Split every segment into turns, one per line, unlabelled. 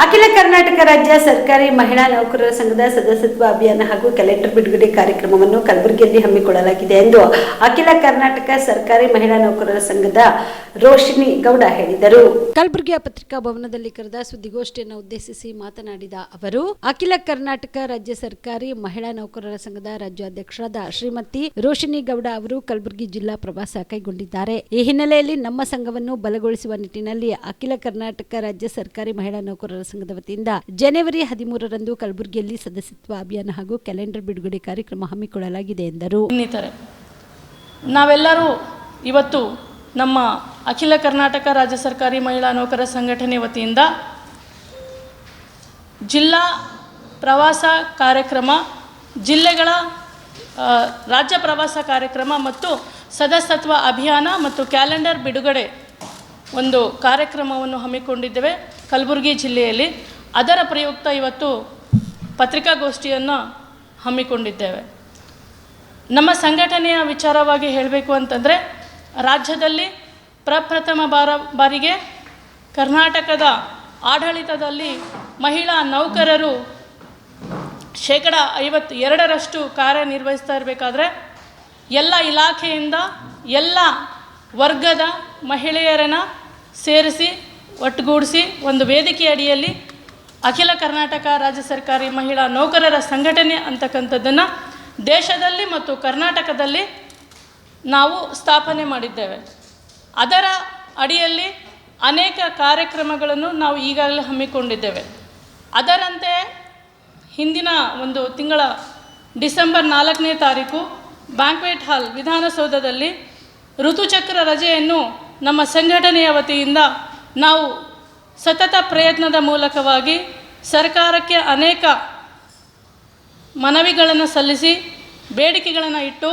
ಅಖಿಲ ಕರ್ನಾಟಕ ರಾಜ್ಯ ಸರ್ಕಾರಿ ಮಹಿಳಾ ನೌಕರರ ಸಂಘದ ಸದಸ್ಯತ್ವ ಅಭಿಯಾನ ಹಾಗೂ ಕ್ಯಾಲೆಂಡರ್ ಬಿಡುಗಡೆ ಕಾರ್ಯಕ್ರಮವನ್ನು ಕಲಬುರಗಿಯಲ್ಲಿ ಹಮ್ಮಿಕೊಳ್ಳಲಾಗಿದೆ ಎಂದು ಅಖಿಲ ಕರ್ನಾಟಕ ಸರ್ಕಾರಿ ಮಹಿಳಾ ನೌಕರರ ಸಂಘದ ರೋಶಿನಿ ಗೌಡ ಹೇಳಿದರು. ಕಲಬುರಗಿಯ ಪತ್ರಿಕಾ ಭವನದಲ್ಲಿ ಕರೆದ ಸುದ್ದಿಗೋಷ್ಠಿಯನ್ನು ಉದ್ದೇಶಿಸಿ ಮಾತನಾಡಿದ ಅವರು, ಅಖಿಲ ಕರ್ನಾಟಕ ರಾಜ್ಯ ಸರ್ಕಾರಿ ಮಹಿಳಾ ನೌಕರರ ಸಂಘದ ರಾಜ್ಯಾಧ್ಯಕ್ಷರಾದ ಶ್ರೀಮತಿ ರೋಶಿನಿ ಗೌಡ ಅವರು ಕಲಬುರಗಿ ಜಿಲ್ಲಾ ಪ್ರವಾಸ ಕೈಗೊಂಡಿದ್ದಾರೆ. ಈ ಹಿನ್ನೆಲೆಯಲ್ಲಿ ನಮ್ಮ ಸಂಘವನ್ನು ಬಲಗೊಳಿಸುವ ನಿಟ್ಟಿನಲ್ಲಿ ಅಖಿಲ ಕರ್ನಾಟಕ ರಾಜ್ಯ ಸರ್ಕಾರಿ ಮಹಿಳಾ ನೌಕರರ ಸಂಘದ ವತಿಯಿಂದ ಜನವರಿ 13ರಂದು ಕಲಬುರಗಿಯಲ್ಲಿ ಸದಸ್ಯತ್ವ ಅಭಿಯಾನ ಹಾಗೂ ಕ್ಯಾಲೆಂಡರ್ ಬಿಡುಗಡೆ ಕಾರ್ಯಕ್ರಮ ಹಮ್ಮಿಕೊಳ್ಳಲಾಗಿದೆ ಎಂದರು.
ನಾವೆಲ್ಲರೂ ಇವತ್ತು ನಮ್ಮ ಅಖಿಲ ಕರ್ನಾಟಕ ರಾಜ್ಯ ಸರ್ಕಾರಿ ಮಹಿಳಾ ನೌಕರರ ಸಂಘಟನೆ ವತಿಯಿಂದ ಜಿಲ್ಲಾ ಪ್ರವಾಸ ಕಾರ್ಯಕ್ರಮ, ಜಿಲ್ಲೆಗಳ ರಾಜ್ಯ ಪ್ರವಾಸ ಕಾರ್ಯಕ್ರಮ ಮತ್ತು ಸದಸ್ಯತ್ವ ಅಭಿಯಾನ ಮತ್ತು ಕ್ಯಾಲೆಂಡರ್ ಬಿಡುಗಡೆ ಒಂದು ಕಾರ್ಯಕ್ರಮವನ್ನು ಹಮ್ಮಿಕೊಂಡಿದ್ದೇವೆ ಕಲಬುರಗಿ ಜಿಲ್ಲೆಯಲ್ಲಿ. ಅದರ ಪ್ರಯುಕ್ತ ಇವತ್ತು ಪತ್ರಿಕಾಗೋಷ್ಠಿಯನ್ನು ಹಮ್ಮಿಕೊಂಡಿದ್ದೇವೆ. ನಮ್ಮ ಸಂಘಟನೆಯ ವಿಚಾರವಾಗಿ ಹೇಳಬೇಕು ಅಂತಂದರೆ, ರಾಜ್ಯದಲ್ಲಿ ಪ್ರಪ್ರಥಮ ಬಾರಿಗೆ ಕರ್ನಾಟಕದ ಆಡಳಿತದಲ್ಲಿ ಮಹಿಳಾ ನೌಕರರು 52% ಕಾರ್ಯನಿರ್ವಹಿಸ್ತಾ ಇರಬೇಕಾದ್ರೆ ಎಲ್ಲ ಇಲಾಖೆಯಿಂದ ಎಲ್ಲ ವರ್ಗದ ಮಹಿಳೆಯರನ್ನು ಸೇರಿಸಿ ಒಟ್ಟುಗೂಡಿಸಿ ಒಂದು ವೇದಿಕೆ ಅಡಿಯಲ್ಲಿ ಅಖಿಲ ಕರ್ನಾಟಕ ರಾಜ್ಯ ಸರ್ಕಾರಿ ಮಹಿಳಾ ನೌಕರರ ಸಂಘಟನೆ ಅಂತಕ್ಕಂಥದ್ದನ್ನು ದೇಶದಲ್ಲಿ ಮತ್ತು ಕರ್ನಾಟಕದಲ್ಲಿ ನಾವು ಸ್ಥಾಪನೆ ಮಾಡಿದ್ದೇವೆ. ಅದರ ಅಡಿಯಲ್ಲಿ ಅನೇಕ ಕಾರ್ಯಕ್ರಮಗಳನ್ನು ನಾವು ಈಗಾಗಲೇ ಹಮ್ಮಿಕೊಂಡಿದ್ದೇವೆ. ಅದರಂತೆ ಹಿಂದಿನ ಒಂದು ತಿಂಗಳ ಡಿಸೆಂಬರ್ 4ನೇ ತಾರೀಕು ಬ್ಯಾಂಕ್ವೆಟ್ ಹಾಲ್ ವಿಧಾನಸೌಧದಲ್ಲಿ ಋತುಚಕ್ರ ರಜೆಯನ್ನು ನಮ್ಮ ಸಂಘಟನೆಯ ವತಿಯಿಂದ ನಾವು ಸತತ ಪ್ರಯತ್ನದ ಮೂಲಕವಾಗಿ ಸರ್ಕಾರಕ್ಕೆ ಅನೇಕ ಮನವಿಗಳನ್ನು ಸಲ್ಲಿಸಿ ಬೇಡಿಕೆಗಳನ್ನು ಇಟ್ಟು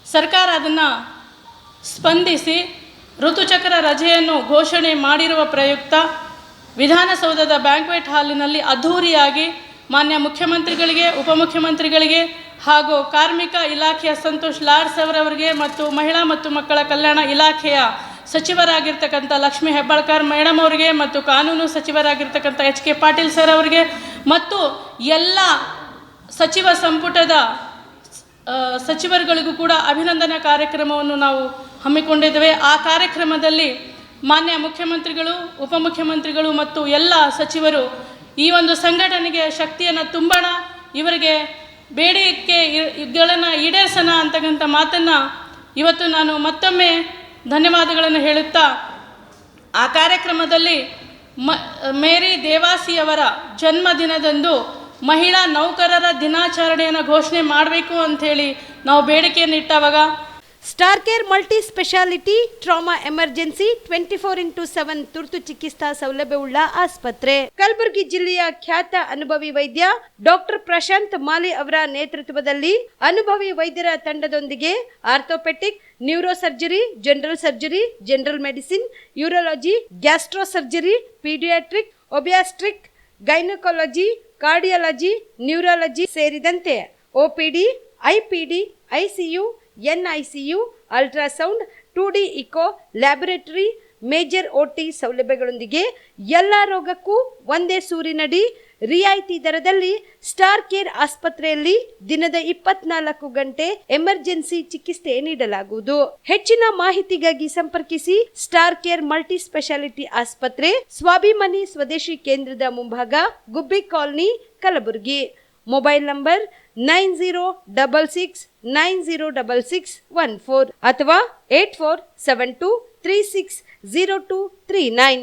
ಸರ್ಕಾರ ಅದನ್ನು ಸ್ಪಂದಿಸಿ ಋತುಚಕ್ರ ರಜೆಯನ್ನು ಘೋಷಣೆ ಮಾಡಿರುವ ಪ್ರಯುಕ್ತ ವಿಧಾನಸೌಧದ ಬ್ಯಾಂಕ್ವೆಟ್ ಹಾಲಿನಲ್ಲಿ ಅದ್ಧೂರಿಯಾಗಿ ಮಾನ್ಯ ಮುಖ್ಯಮಂತ್ರಿಗಳಿಗೆ, ಉಪಮುಖ್ಯಮಂತ್ರಿಗಳಿಗೆ ಹಾಗೂ ಕಾರ್ಮಿಕ ಇಲಾಖೆಯ ಸಂತೋಷ್ ಲಾಡ್ ಅವರವರಿಗೆ ಮತ್ತು ಮಹಿಳಾ ಮತ್ತು ಮಕ್ಕಳ ಕಲ್ಯಾಣ ಇಲಾಖೆಯ ಸಚಿವರಾಗಿರ್ತಕ್ಕಂಥ ಲಕ್ಷ್ಮೀ ಹೆಬ್ಬಾಳ್ಕರ್ ಮೇಡಮ್ ಅವರಿಗೆ ಮತ್ತು ಕಾನೂನು ಸಚಿವರಾಗಿರ್ತಕ್ಕಂಥ HK ಪಾಟೀಲ್ ಸರ್ ಅವರಿಗೆ ಮತ್ತು ಎಲ್ಲ ಸಚಿವ ಸಂಪುಟದ ಸಚಿವರುಗಳಿಗೂ ಕೂಡ ಅಭಿನಂದನಾ ಕಾರ್ಯಕ್ರಮವನ್ನು ನಾವು ಹಮ್ಮಿಕೊಂಡಿದ್ದೇವೆ. ಆ ಕಾರ್ಯಕ್ರಮದಲ್ಲಿ ಮಾನ್ಯ ಮುಖ್ಯಮಂತ್ರಿಗಳು, ಉಪಮುಖ್ಯಮಂತ್ರಿಗಳು ಮತ್ತು ಎಲ್ಲ ಸಚಿವರು ಈ ಒಂದು ಸಂಘಟನೆಗೆ ಶಕ್ತಿಯನ್ನು ತುಂಬೋಣ, ಇವರಿಗೆ ಬೇಡಿಕೆಗಳನ್ನು ಈಡೇರಿಸೋಣ ಅಂತಕ್ಕಂಥ ಮಾತನ್ನು ಇವತ್ತು ನಾನು ಮತ್ತೊಮ್ಮೆ ಧನ್ಯವಾದಗಳನ್ನು ಹೇಳುತ್ತಾ, ಆ ಕಾರ್ಯಕ್ರಮದಲ್ಲಿ ಮೇರಿ ದೇವಾಸಿಯವರ ಜನ್ಮದಿನದಂದು ಮಹಿಳಾ ನೌಕರರ ದಿನಾಚರಣೆಯನ್ನು ಘೋಷಣೆ ಮಾಡಬೇಕು ಅಂಥೇಳಿ ನಾವು ಬೇಡಿಕೆಯನ್ನು ಇಟ್ಟವಾಗ
star care multi speciality trauma emergency 24x7 ತುರ್ತು ಚಿಕಿತ್ಸಾ ಸೌಲಭ್ಯವುಳ್ಳ ಆಸ್ಪತ್ರೆ. ಕಲಬುರಗಿ ಜಿಲ್ಲೆಯ ಖ್ಯಾತ ಅನುಭವಿ ವೈದ್ಯ ಡಾಕ್ಟರ್ ಪ್ರಶಾಂತ್ ಮಾಲಿ ಅವರ ನೇತೃತ್ವದಲ್ಲಿ ಅನುಭವಿ ವೈದ್ಯರ ತಂಡದೊಂದಿಗೆ orthopaedic, neuro surgery, general surgery, general medicine, urology, gastro surgery, paediatric, obstetric, gynaecology, cardiology, neurology ಸೇರಿದಂತೆ OPD, IPD, ICU, NICU, ultrasound, 2D echo, laboratory, major OT ಸೌಲಭ್ಯಗಳೊಂದಿಗೆ ಎಲ್ಲ ರೋಗಕ್ಕೂ ಒಂದೇ ಸೂರಿನಡಿ ರಿಯಾಯಿತಿ ದರದಲ್ಲಿ ಸ್ಟಾರ್ ಕೇರ್ ಆಸ್ಪತ್ರೆಯಲ್ಲಿ ದಿನದ 24 ಗಂಟೆ ಎಮರ್ಜೆನ್ಸಿ ಚಿಕಿತ್ಸೆ ನೀಡಲಾಗುವುದು. ಹೆಚ್ಚಿನ ಮಾಹಿತಿಗಾಗಿ ಸಂಪರ್ಕಿಸಿ ಸ್ಟಾರ್ ಕೇರ್ ಮಲ್ಟಿ ಸ್ಪೆಷಾಲಿಟಿ ಆಸ್ಪತ್ರೆ, ಸ್ವಾಭಿಮಾನಿ ಸ್ವದೇಶಿ ಕೇಂದ್ರದ ಮುಂಭಾಗ, ಗುಬ್ಬಿ ಕಾಲನಿ, ಕಲಬುರಗಿ. ಮೊಬೈಲ್ ನಂಬರ್ 9066906614 ಅಥವಾ 8472360239.